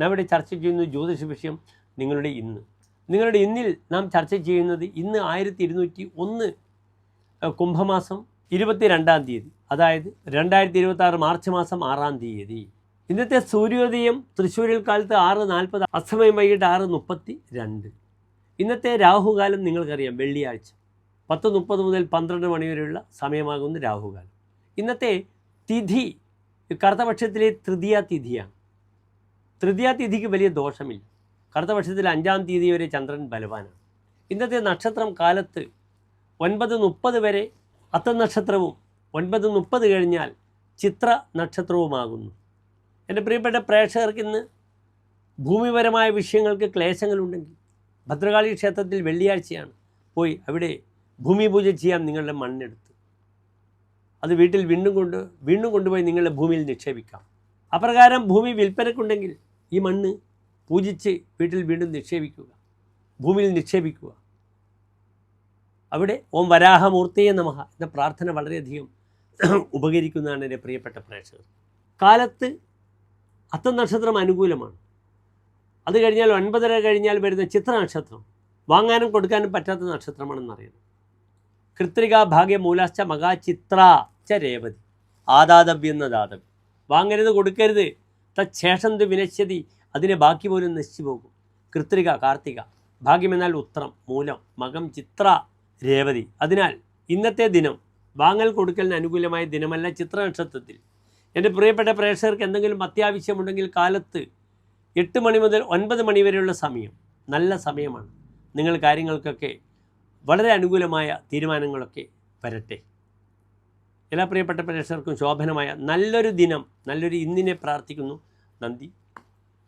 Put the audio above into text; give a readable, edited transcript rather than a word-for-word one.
നാം ഇവിടെ ചർച്ച ചെയ്യുന്ന ജ്യോതിഷ വിഷയം നിങ്ങളുടെ ഇന്ന്. നിങ്ങളുടെ ഇന്നിൽ നാം ചർച്ച ചെയ്യുന്നത് ഇന്ന് 1201 കുംഭമാസം 22-ാം തീയതി, അതായത് 2026 മാർച്ച് മാസം 6-ാം തീയതി. ഇന്നത്തെ സൂര്യോദയം തൃശ്ശൂരിൽ കാലത്ത് 6:40, അസ്തമയം വൈകിട്ട് 6:32. ഇന്നത്തെ രാഹുകാലം നിങ്ങൾക്കറിയാം, വെള്ളിയാഴ്ച 10:30 മുതൽ 12 മണി വരെയുള്ള സമയമാകുന്ന രാഹുകാലം. ഇന്നത്തെ തിഥി കറുത്തപക്ഷത്തിലെ തൃതീയ തിഥിയാണ്. തൃതീയ തിഥിക്ക് വലിയ ദോഷമില്ല. കറുത്തപക്ഷത്തിൽ 5-ാം തീയതി വരെ ചന്ദ്രൻ ബലവാനാണ്. ഇന്നത്തെ നക്ഷത്രം കാലത്ത് 9:30 വരെ അത്തനക്ഷത്രവും 9:30 കഴിഞ്ഞാൽ ചിത്ര നക്ഷത്രവുമാകുന്നു. എൻ്റെ പ്രിയപ്പെട്ട പ്രേക്ഷകർക്ക് ഇന്ന് ഭൂമിപരമായ വിഷയങ്ങൾക്ക് ക്ലേശങ്ങളുണ്ടെങ്കിൽ ഭദ്രകാളി ക്ഷേത്രത്തിൽ വെള്ളിയാഴ്ചയാണ്, പോയി അവിടെ ഭൂമി പൂജ ചെയ്യാം. നിങ്ങളുടെ മണ്ണെടുത്ത് അത് വീട്ടിൽ വീണ്ടും കൊണ്ടുപോയി നിങ്ങളുടെ ഭൂമിയിൽ നിക്ഷേപിക്കാം. അപ്രകാരം ഭൂമി വിൽപ്പനക്കുണ്ടെങ്കിൽ ഈ മണ്ണ് പൂജിച്ച് വീട്ടിൽ വീണ്ടും നിക്ഷേപിക്കുക, ഭൂമിയിൽ നിക്ഷേപിക്കുക. അവിടെ ഓം വരാഹമൂർത്തിയെ നമഃ എന്ന പ്രാർത്ഥന വളരെയധികം ഉപകരിക്കുന്നതാണ് എൻ്റെ പ്രിയപ്പെട്ട പ്രേക്ഷകർ. കാലത്ത് അത്തനക്ഷത്രം അനുകൂലമാണ്. അത് കഴിഞ്ഞാൽ 9:30 കഴിഞ്ഞാൽ വരുന്ന ചിത്ര നക്ഷത്രം വാങ്ങാനും കൊടുക്കാനും പറ്റാത്ത നക്ഷത്രമാണെന്നറിയണം. കൃത്രിക ഭാഗ്യ മൂലാശ്ച മകാചിത്ര ച രേവതി. ആദാതവ്യെന്ന ദാതവ്യം, വാങ്ങരുത് കൊടുക്കരുത്. തച്ഛേഷം വിനശ്യതി, അതിനെ ബാക്കി പോലും നശിച്ചു പോകും. കൃത്രിക കാർത്തിക, ഭാഗ്യമെന്നാൽ ഉത്രം, മൂലം, മകം, ചിത്ര, രേവതി. അതിനാൽ ഇന്നത്തെ ദിനം വാങ്ങൽ കൊടുക്കലിന് അനുകൂലമായ ദിനമല്ല. ചിത്ര നക്ഷത്രത്തിൽ എൻ്റെ പ്രിയപ്പെട്ട പ്രേക്ഷകർക്ക് എന്തെങ്കിലും അത്യാവശ്യമുണ്ടെങ്കിൽ കാലത്ത് 8 മണി മുതൽ 9 മണി വരെയുള്ള സമയം നല്ല സമയമാണ്. നിങ്ങൾ കാര്യങ്ങൾക്കൊക്കെ വളരെ അനുകൂലമായ തീരുമാനങ്ങളൊക്കെ വരട്ടെ. എല്ലാ പ്രിയപ്പെട്ട പ്രേക്ഷകർക്കും ശോഭനമായ നല്ലൊരു ദിനം, നല്ലൊരു ഇന്നിനെ പ്രാർത്ഥിക്കുന്നു. നന്ദി.